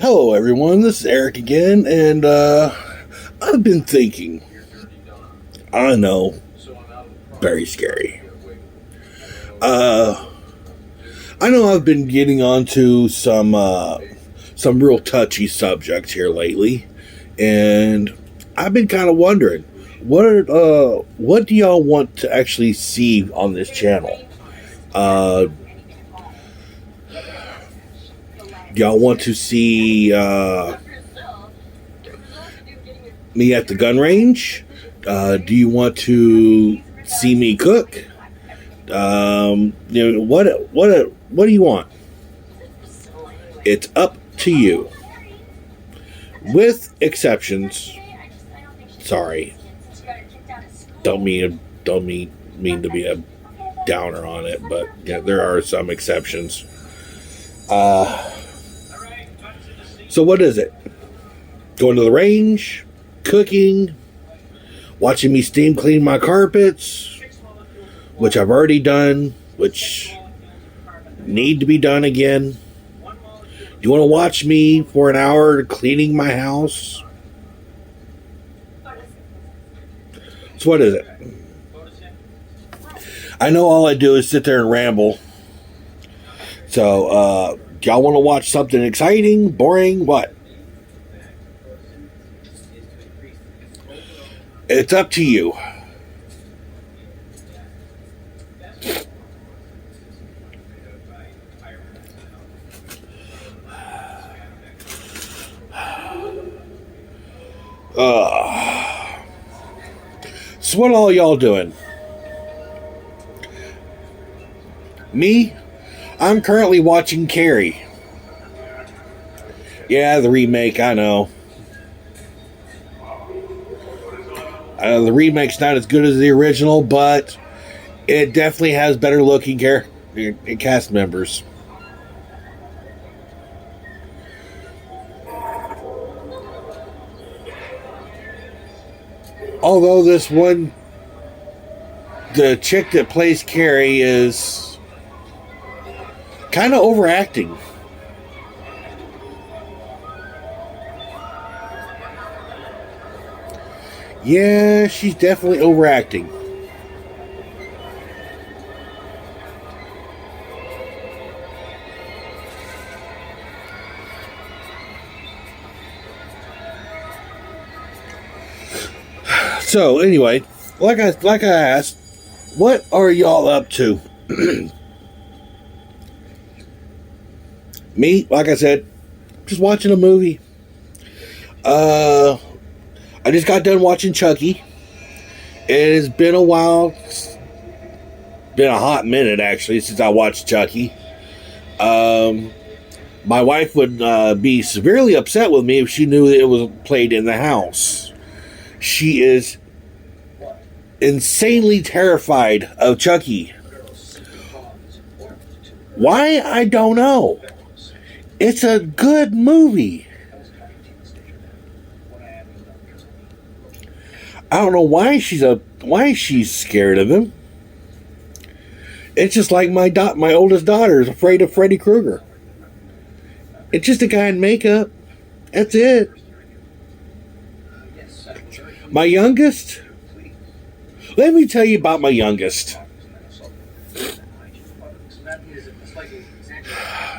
Hello, everyone. This is Eric again, and I've been thinking. I know, very scary. Uh, I know I've been getting onto some real touchy subjects here lately, and I've been kind of wondering what do y'all want to actually see on this channel? Uh, do y'all want to see me at the gun range? Do you want to see me cook? What do you want? It's up to you. With exceptions. Sorry. Don't mean to be a downer on it, but yeah, there are some exceptions. So what is it? Going to the range, cooking, watching me steam clean my carpets, which I've already done, which need to be done again. Do you want to watch me for an hour cleaning my house? So what is it? I know all I do is sit there and ramble. So, do y'all want to watch something exciting, boring, what? It's up to you. So what all y'all doing? Me? I'm currently watching Carrie. Yeah, the remake, I know. The remake's not as good as the original, but it definitely has better looking cast members. Although the chick that plays Carrie is kind of overacting. Yeah, she's definitely overacting. So anyway, like I asked, what are y'all up to? Me, like I said, just watching a movie. I just got done watching Chucky. It has been a while. It's been a hot minute, actually, since I watched Chucky. My wife would be severely upset with me if she knew that it was played in the house. She is insanely terrified of Chucky. Why? I don't know. It's a good movie. I don't know why she's scared of him. It's just like my oldest daughter is afraid of Freddy Krueger. It's just a guy in makeup. That's it. My youngest? Let me tell you about my youngest.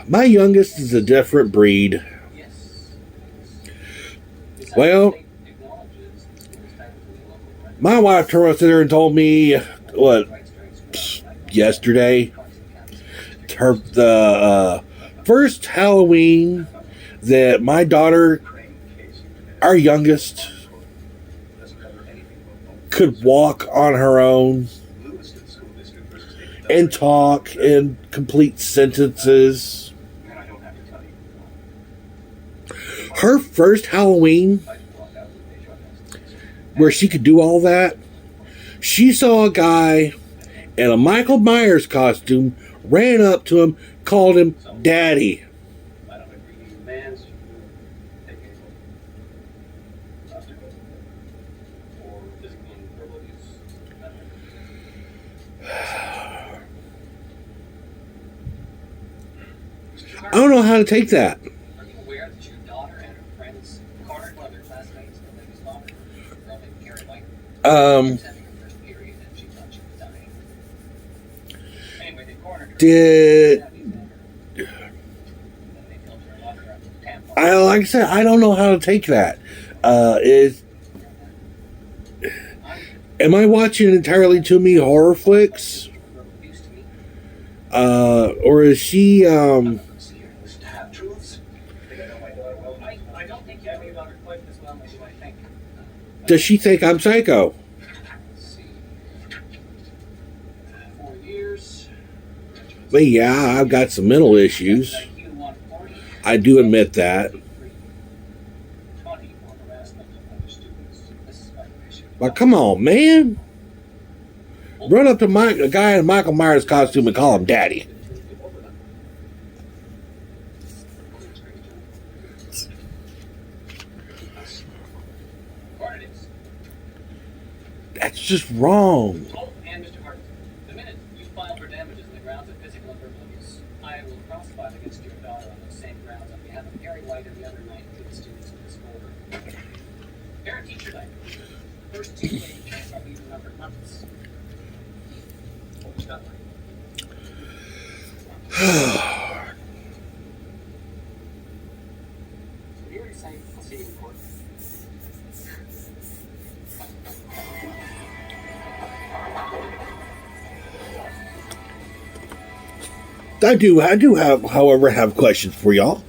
My youngest is a different breed. Well, my wife turned around there and told me, yesterday, the first Halloween that my daughter, our youngest, could walk on her own and talk and complete sentences. Her first Halloween, where she could do all that, she saw a guy in a Michael Myers costume, ran up to him, called him Daddy. I don't know how to take that. Um, did I like I said, I don't know how to take that. Is am I watching entirely too many horror flicks? Or is she does she think I'm psycho? But yeah, I've got some mental issues. I do admit that. But come on, man. Run up to a guy in Michael Myers costume and call him daddy. That's just wrong. Oh, and Mr. Hart, the minute you file for damages on the grounds of physical and verbal abuse, I will cross-file against your daughter on those same grounds on behalf of Harry White and the other 19 students in this order. Parent-teacher night. First two ladies are leaving numbered months. Stop. You already say I'll see you in court. I do have, however, have questions for y'all.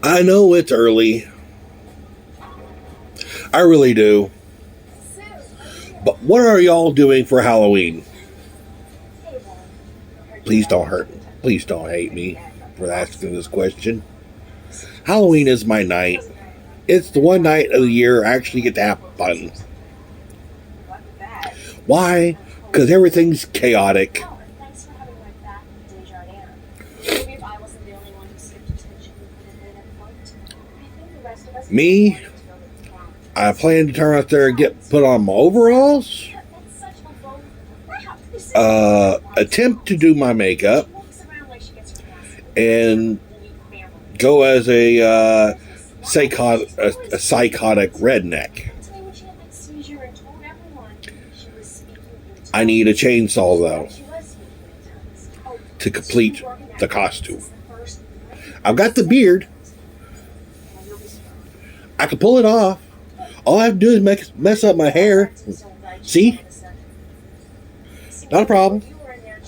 I know it's early. I really do. But what are y'all doing for Halloween? Please don't hurt. Please don't hate me for asking this question. Halloween is my night. It's the one night of the year I actually get to have fun. Why? Because everything's chaotic. Me, I plan to turn out there and put on my overalls, attempt to do my makeup, and go as a psychotic redneck. I need a chainsaw, though, to complete the costume. I've got the beard. I can pull it off. All I have to do is mess up my hair. See? Not a problem.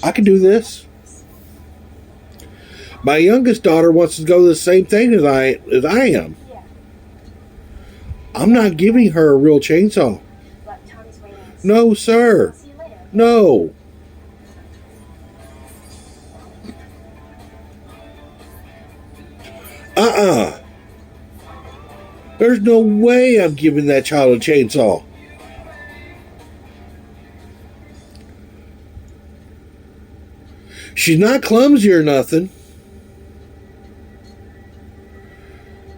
I can do this. My youngest daughter wants to go the same thing as I am. I'm not giving her a real chainsaw. No, sir. No. There's no way I'm giving that child a chainsaw. She's not clumsy or nothing.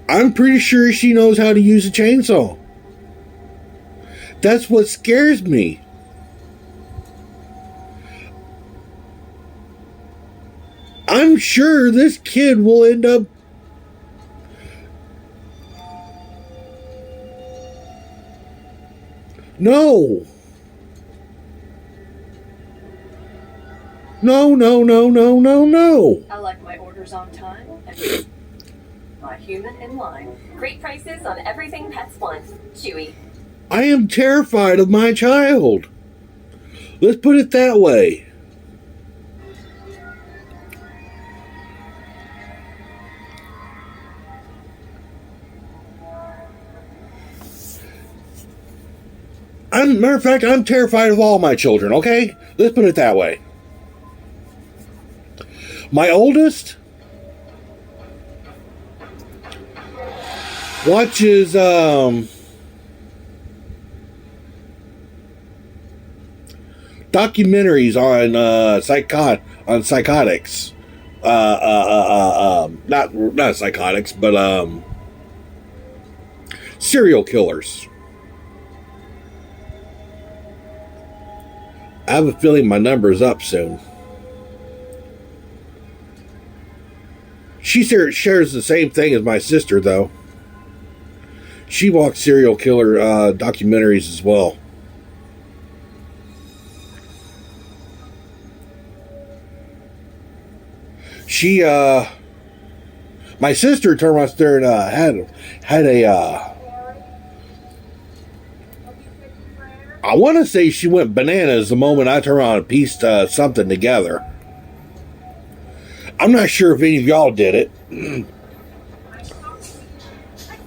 I'm pretty sure she knows how to use a chainsaw. That's what scares me. I'm sure this kid will end up No. No. I like my orders on time and my human in line. Great prices on everything pets want. Chewy. I am terrified of my child. Let's put it that way. Matter of fact, I'm terrified of all my children, okay? Let's put it that way. My oldest watches documentaries on psychotics. Not psychotics, but serial killers. I have a feeling my number's up soon. She shares the same thing as my sister, though. she watched serial killer documentaries as well. She, my sister turned around there and had a, I want to say she went bananas the moment I turned around and pieced something together. I'm not sure if any of y'all did it.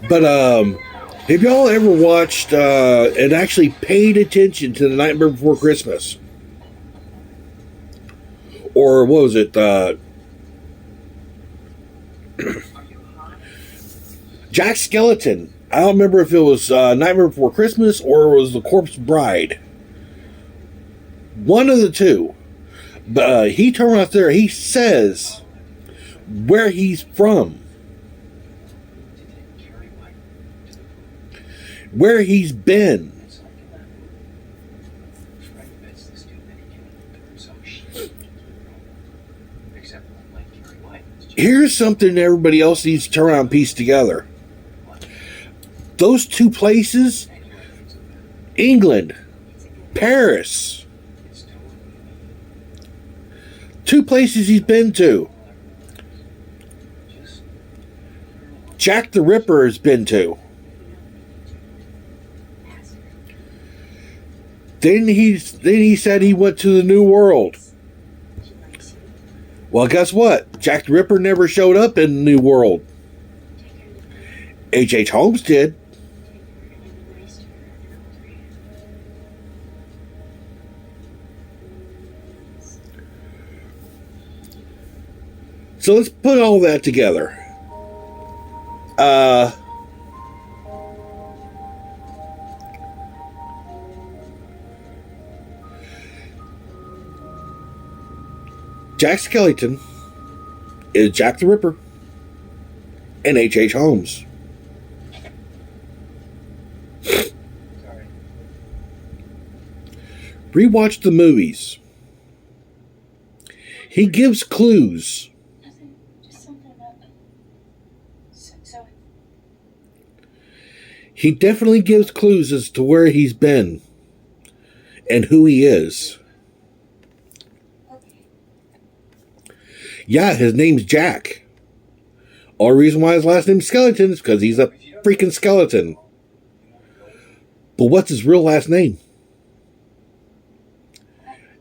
But have y'all ever watched and actually paid attention to The Nightmare Before Christmas? Or what was it? Jack Skellington. I don't remember if it was Nightmare Before Christmas or it was The Corpse Bride. One of the two. But he turned out there. He says where he's from, where he's been. Here's something everybody else needs to turn around and piece together. Those two places, England, Paris, two places he's been to. Jack the Ripper has been to. Then he said he went to the New World. Well, guess what? Jack the Ripper never showed up in the New World. H.H. Holmes did. So let's put all that together. Jack Skellington is Jack the Ripper and H.H. Holmes. Rewatch the movies. He gives clues. Nothing. Just something about them. So. He definitely gives clues as to where he's been and who he is. Okay. Yeah, his name's Jack. Only reason why his last name's Skellington is because he's a freaking skeleton. But what's his real last name?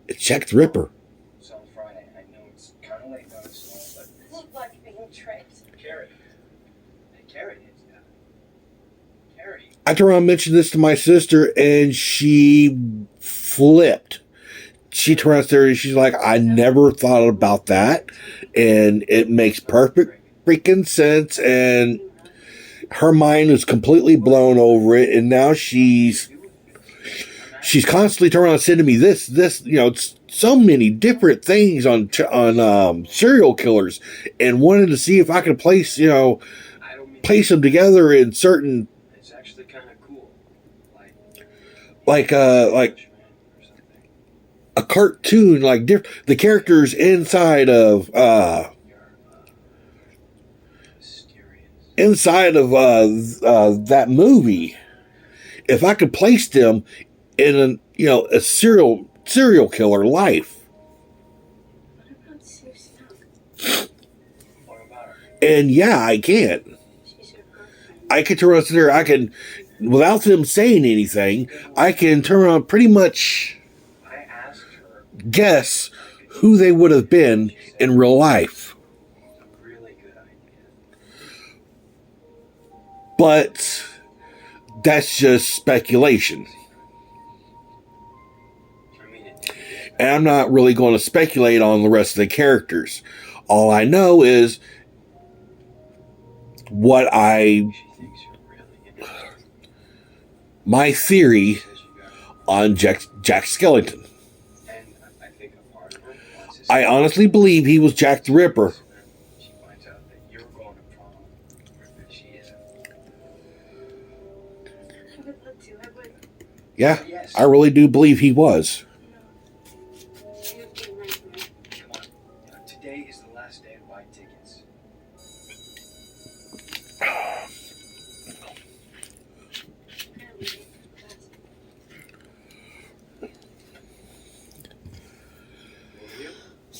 It's Jack the Ripper. It's on Friday. I know it's kind of late notice, but This is like being tricked. Carrie. Hey, Carrie. Carrie. I turned around and mentioned this to my sister, and she flipped. She turned around there and she's like, I never thought about that. And it makes perfect freaking sense. And her mind is completely blown over it. And now she's constantly turning around and sending me this, it's so many different things on serial killers, and wanted to see if I could place them together in certain, It's actually kind of cool. like a cartoon, like the characters inside of that movie. If I could place them in a serial killer life. What about Susan? What about her? And yeah, I can. She's your girlfriend. I can turn around there. I can, without them saying anything, I can turn around pretty much I asked her guess who they would have been in real life. a really good idea. But that's just speculation. I mean, And I'm not really going to speculate on the rest of the characters. All I know is what she thinks you're really interesting. my theory Says you got on Jack Skellington. And I think a part of her wants his I honestly believe he was Jack the Ripper. She finds out that you're going to prom, or that she isn't. I would love to. I would. Yeah, Yes. I really do believe he was. It would be a nightmare. Come on. Today is the last day to buy tickets.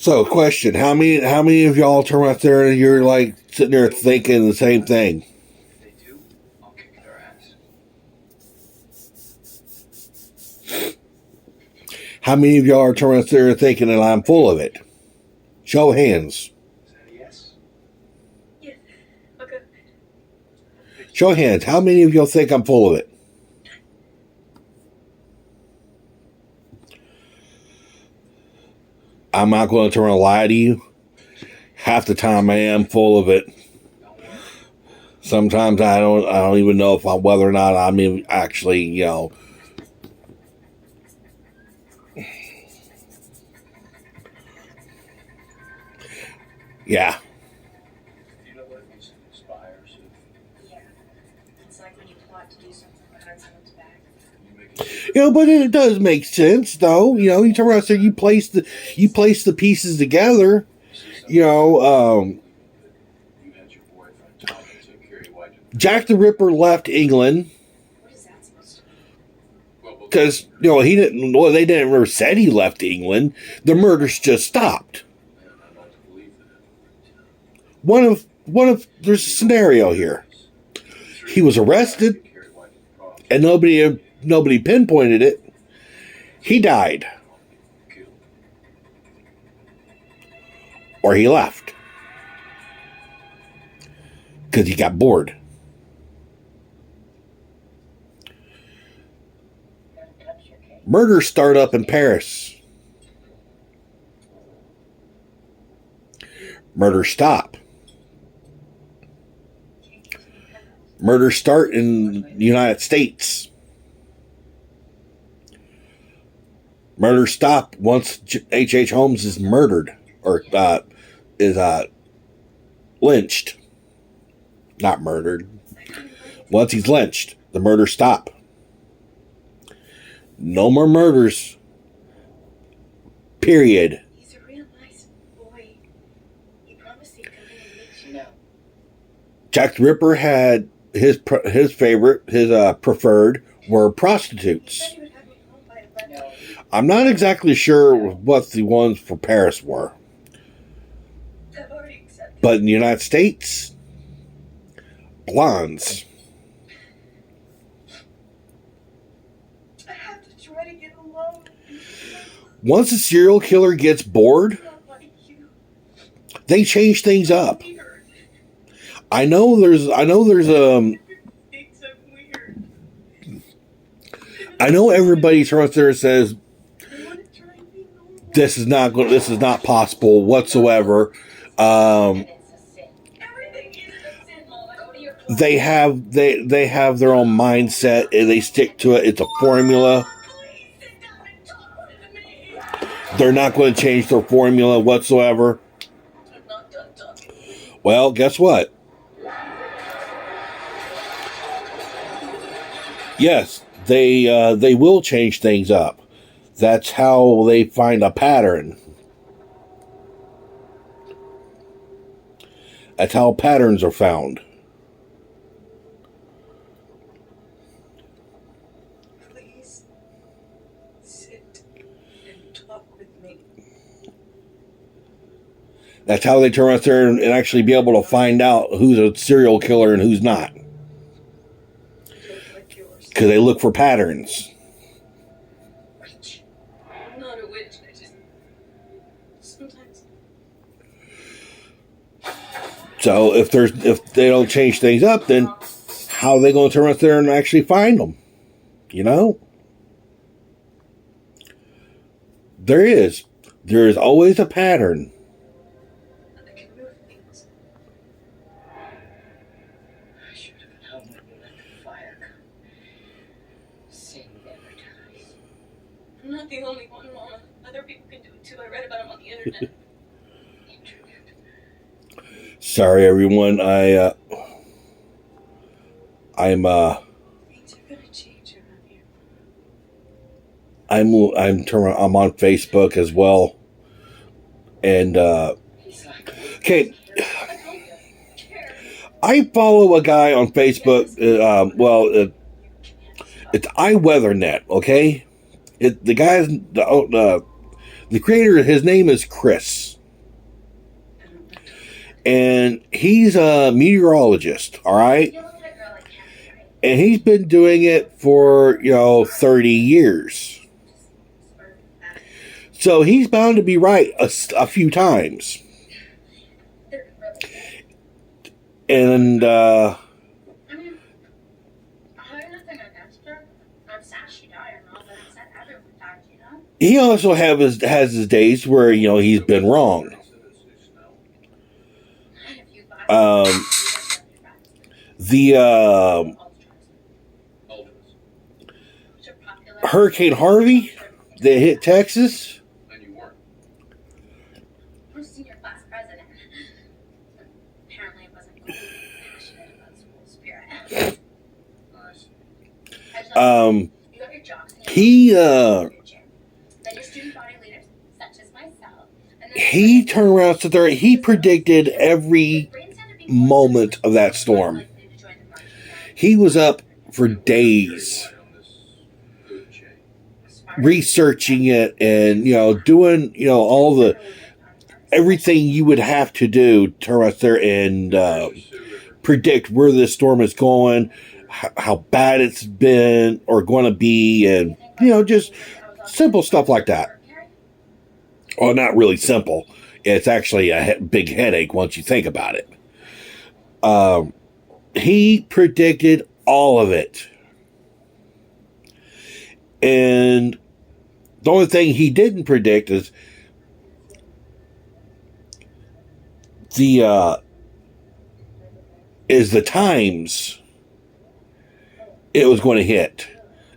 So, question: how many of y'all turn out there and you're like sitting there thinking the same thing? If they do, I'll kick their ass. How many of y'all are turning out there thinking that I'm full of it? Show of hands. Is that a yes? Yes. Okay. Show of hands. How many of y'all think I'm full of it? I'm not going to turn and lie to you. Half the time I am full of it. Sometimes I don't even know if whether or not I'm even actually, yeah. Do you know what it means to conspire, Sue? Yeah. It's like when you plot to do something behind someone's back. You make it But it does make sense, though. You turn around and you place the pieces together. you had your boyfriend talking to Carrie White. Jack the Ripper left England What is that supposed to mean? Well, because he didn't. Well, they didn't ever said he left England. The murders just stopped. man, I'm not to believe that. One of there's a scenario here. He was arrested, Carrie White in the cross. and nobody pinpointed it. He died, Killed. or he left because he got bored. Murders start up in Paris. Murders stop. Murders start in the United States. Murders stop once H.H. Holmes is murdered or is lynched. Not murdered. Once he's lynched, the murders stop. No more murders. Period. He's a real nice boy. He promised he'd come in and meet you. No. Jack the Ripper had his preferred were prostitutes. He would have me home by 11. No. I'm not exactly sure what the ones for Paris were, I've already accepted. but in the United States, blondes. I have to try to get alone. Once a serial killer gets bored, Not like you. they change things up. Weird. I know there's Thinks I'm weird. I know everybody turns there and says I want to try and be normal. this is not possible whatsoever. Everything is a sin, Mama. Go to your class. They have their own mindset and they stick to it. It's a formula. Please sit down and talk to me. They're not going to change their formula whatsoever. I'm not done talking. Well, guess what? Yes, they will change things up. That's how they find a pattern. That's how patterns are found. Please sit and talk with me. That's how they turn out there and actually be able to find out who's a serial killer and who's not. Just like yours. Because they look for patterns. Witch. I'm not a witch. I just sometimes. So if they don't change things up, then how are they going to turn out there and actually find them? You know? There is always a pattern. I can move things. I should have been home when you let the fire come. Sin never dies. I'm not the only one, Mama. Other people can do it too. I read about them on the internet. Sorry, everyone. I'm Things are gonna change around here. I'm on Facebook as well, and okay, I don't care. I follow a guy on Facebook. It's iWeatherNet. Okay, the guy's the creator. His name is Chris. And he's a meteorologist, all right? And he's been doing it for, 30 years. So he's bound to be right a few times. And, he also has his days where, he's been wrong. The Hurricane Harvey that hit Texas. Senior class president. Apparently, it wasn't going to be passionate about school spirit. He turned around and said there, he predicted every moment of that storm. He was up for days researching it and, doing, all the everything you would have to do to turn out there and predict where this storm is going, how bad it's been or going to be, and, just simple stuff like that. Well, not really simple. It's actually a big headache once you think about it. He predicted all of it. And the only thing he didn't predict is the times it was going to hit.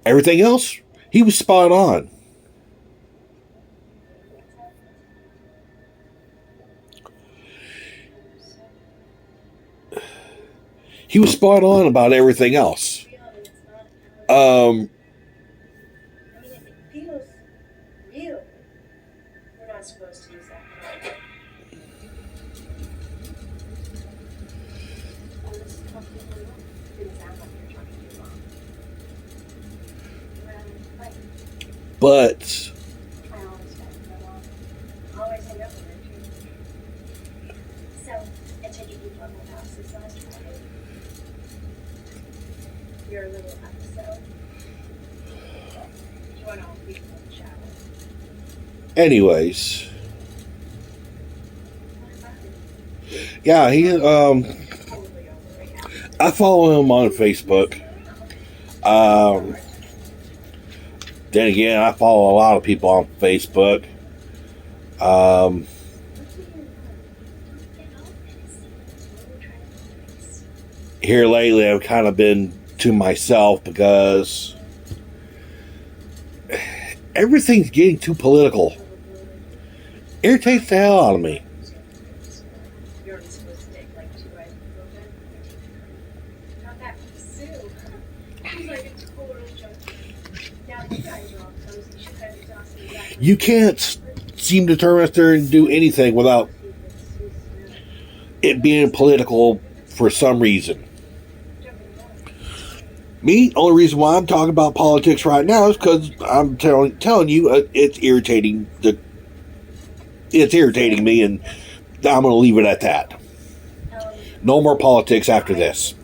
Everything else, he was spot on. He was spot on about everything else. It feels real. We're not supposed to use that word. But I always met my mom. Always hang out with her too. So, I took you from my house this last Friday. Your little episode. You want all people in the shower. anyways, What about it? yeah, he Totally overreact. I follow him on Facebook. Then again, I follow a lot of people on Facebook. Here lately, I've kind of been to myself because everything's getting too political. Irritates the hell out of me. You're only supposed to take like 2 items of protein. Not that Sue. She's like a total junkie. Now you guys are all cozy. You should have exhausted that. You can't seem to turn out there and do anything without it being political for some reason. Me, only reason why I'm talking about politics right now is because I'm telling you it's irritating. It's irritating me, and I'm going to leave it at that. No more politics after this.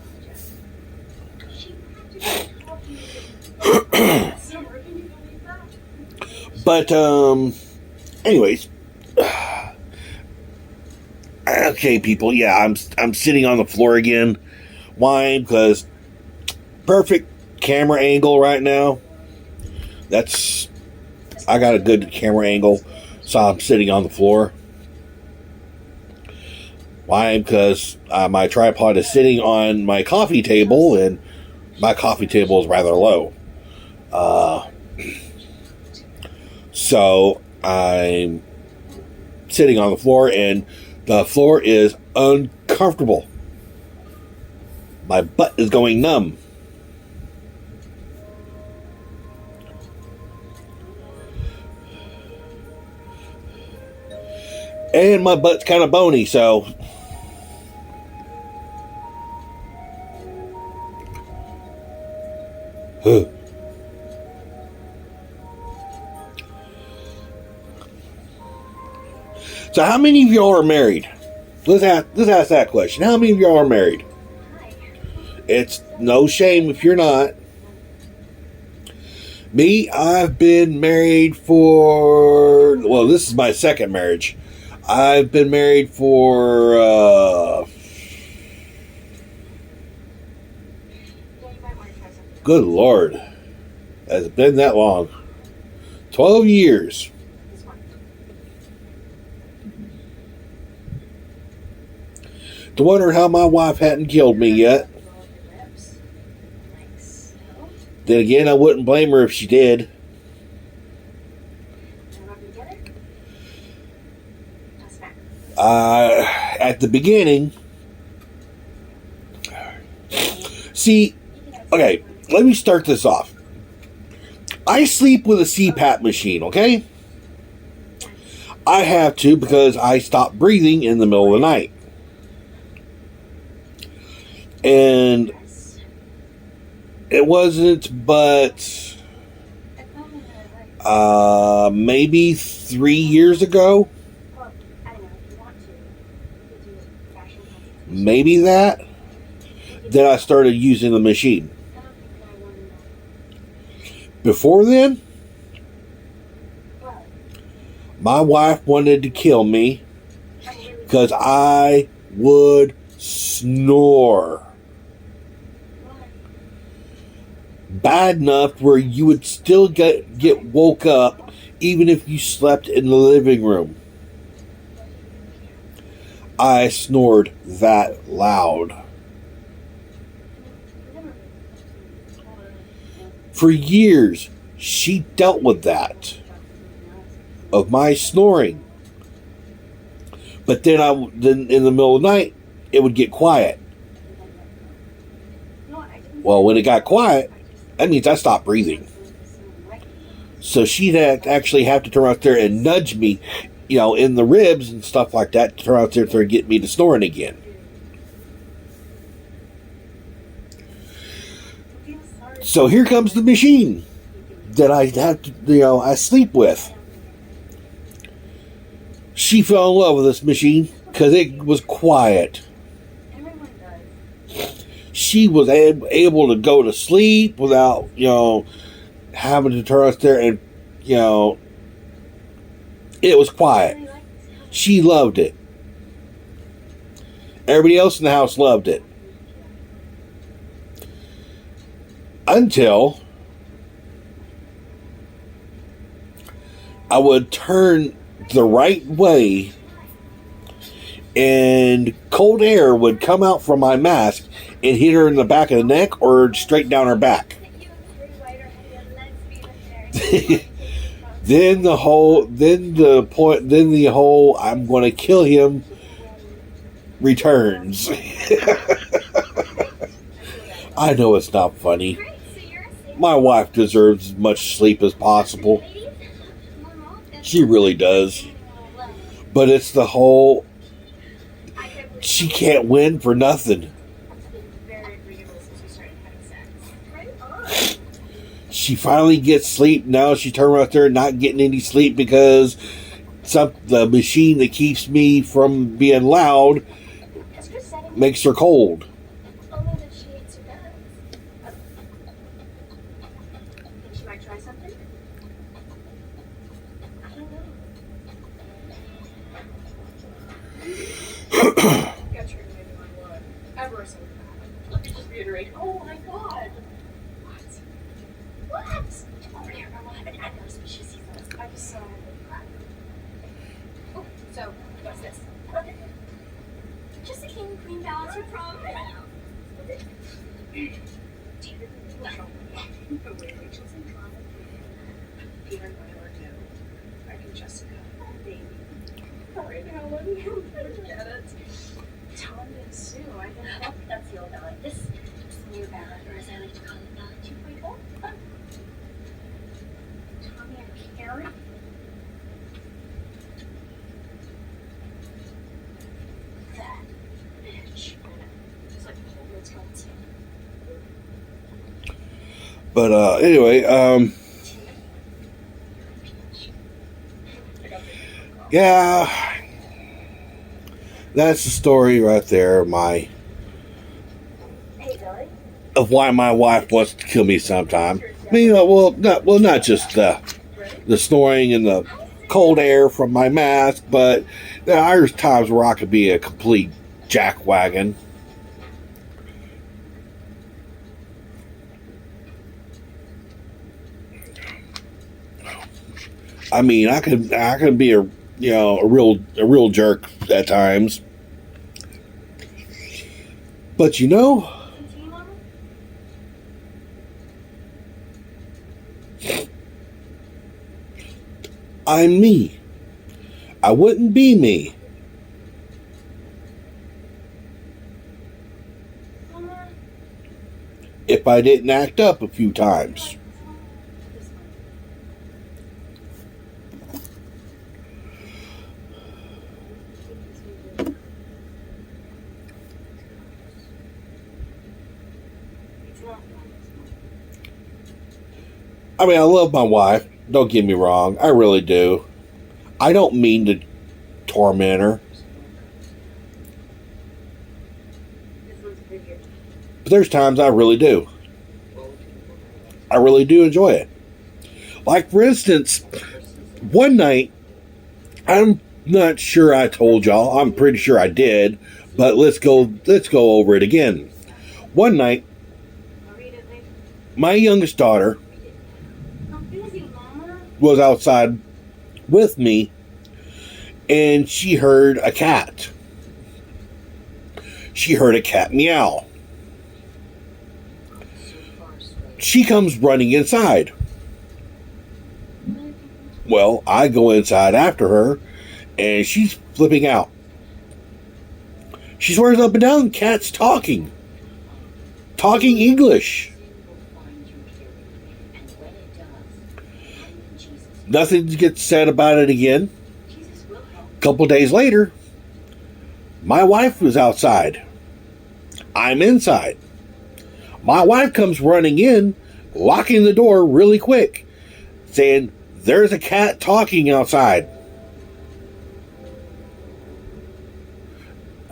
But anyways, okay, people. Yeah, I'm sitting on the floor again. Why? Because perfect camera angle right now. I got a good camera angle, so I'm sitting on the floor. Why? Because my tripod is sitting on my coffee table, and my coffee table is rather low. So I'm sitting on the floor, and the floor is uncomfortable. My butt is going numb. And my butt's kind of bony, so So how many of y'all are married? let's ask that question. How many of y'all are married? Hi. It's no shame if you're not. Me, I've been married for, well, this is my second marriage. I've been married for, Yeah, you might want to try something. good Lord, has it been that long? 12 years. This one. To wonder how my wife hadn't killed me yet. Roll up your lips. Like so. Then again, I wouldn't blame her if she did. And rub them together. Pass back. At the beginning, see, okay, let me start this off. I sleep with a CPAP machine, okay? I have to because I stopped breathing in the middle of the night. And Yes. it wasn't but I probably had like, maybe 3 years ago, well, I don't know, if you want to, you could do a fashion consultation. maybe that I started using the machine. I don't think that I want to know. Before then, Well, my wife wanted to kill me I'm really because I would snore Why? bad enough where you would still get woke up even if you slept in the living room. I snored that loud. Never really. For years, she dealt with that, of my snoring. But then then in the middle of the night, it would get quiet. No, I didn't. Well, when it got quiet, that means I stopped breathing. So she'd actually have to turn out there and nudge me, in the ribs and stuff like that, to turn out there and get me to snoring again. So here comes the machine that I have to, I sleep with. She fell in love with this machine because it was quiet. Everyone does. She was able to go to sleep without, having to turn out there and, it was quiet. Really like this. She loved it. Everybody else in the house loved it. Until I would turn the right way and cold air would come out from my mask and hit her in the back of the neck or straight down her back. You and Pretty White are having a lesbian affair. Then the whole I'm going to kill him returns. I know it's not funny. Great, so you're a safe My wife deserves as much sleep as possible. lady? Normal? She really does. Well, But it's the whole, I can't believe she can't win for nothing. it's been very agreeable since we started having sex. Right on. She finally gets sleep. Now she turned out there not getting any sleep because the machine that keeps me from being loud Has Chris said anything? makes her cold. Only that she hates her guts. Think she might try something? I don't know. Got your maybe on what? Ever so bad. Let me just reiterate. Oh my god! What? What? Over here, Mama. I know species sees us. I just saw it. Oh, so what's this? Just a king and queen balance for prom. Rachel's in drama. Peter and whatever do. I can Jessica, baby. Alright, Helen. Forget it. Tommy and Sue. I didn't know. That's the old Ellen. This is the new Bella, or as I like to call it, Bella 2.0. Tommy and Karen. That bitch. It's like the whole world's going to. But anyway, yeah. That's the story right there. Of why my wife wants to kill me sometime. I mean, not just the snoring and the cold air from my mask, but there's times where I could be a complete jackwagon. I mean, I could be a real jerk at times. But I'm me. I wouldn't be me. If I didn't act up a few times. I mean, I love my wife. Don't get me wrong. I really do. I don't mean to torment her. But there's times I really do. I really do enjoy it. Like, for instance, one night, I'm not sure I told y'all. I'm pretty sure I did. But let's go over it again. One night, my youngest daughter was outside with me, and she heard a cat. She heard a cat meow. She comes running inside. Well, I go inside after her, and she's flipping out. She swears up and down, the cat's talking English. Nothing gets said about it again. A couple days later, my wife was outside. I'm inside. My wife comes running in, locking the door really quick, saying, "There's a cat talking outside."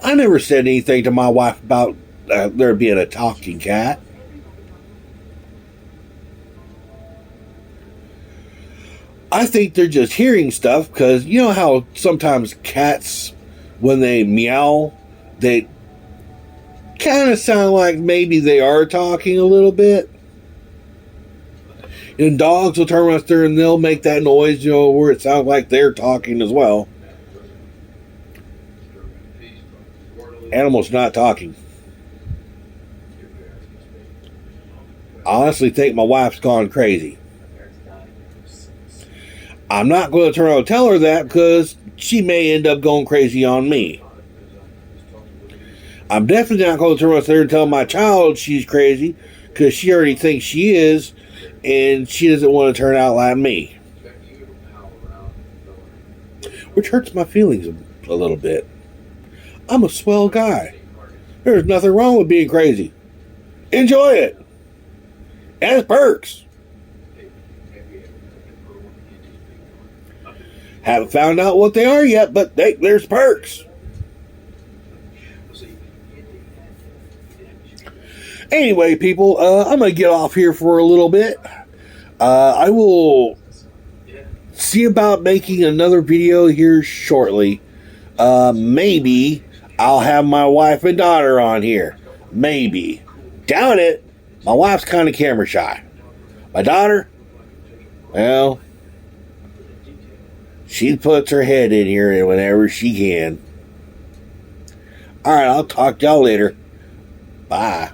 I never said anything to my wife about there being a talking cat. I think they're just hearing stuff, because you know how sometimes cats, when they meow, they kind of sound like maybe they are talking a little bit. And dogs will turn around there and they'll make that noise, where it sounds like they're talking as well. Animals not talking. I honestly think my wife's gone crazy. I'm not going to turn around and tell her that, because she may end up going crazy on me. I'm definitely not going to turn around there and tell my child she's crazy, because she already thinks she is, and she doesn't want to turn out like me. Which hurts my feelings a little bit. I'm a swell guy. There's nothing wrong with being crazy. Enjoy it. It has perks. Haven't found out what they are yet, but there's perks. Anyway, people, I'm going to get off here for a little bit. I will see about making another video here shortly. Maybe I'll have my wife and daughter on here. Maybe. Doubt it. My wife's kind of camera shy. My daughter, well, she puts her head in here whenever she can. Alright, I'll talk to y'all later. Bye.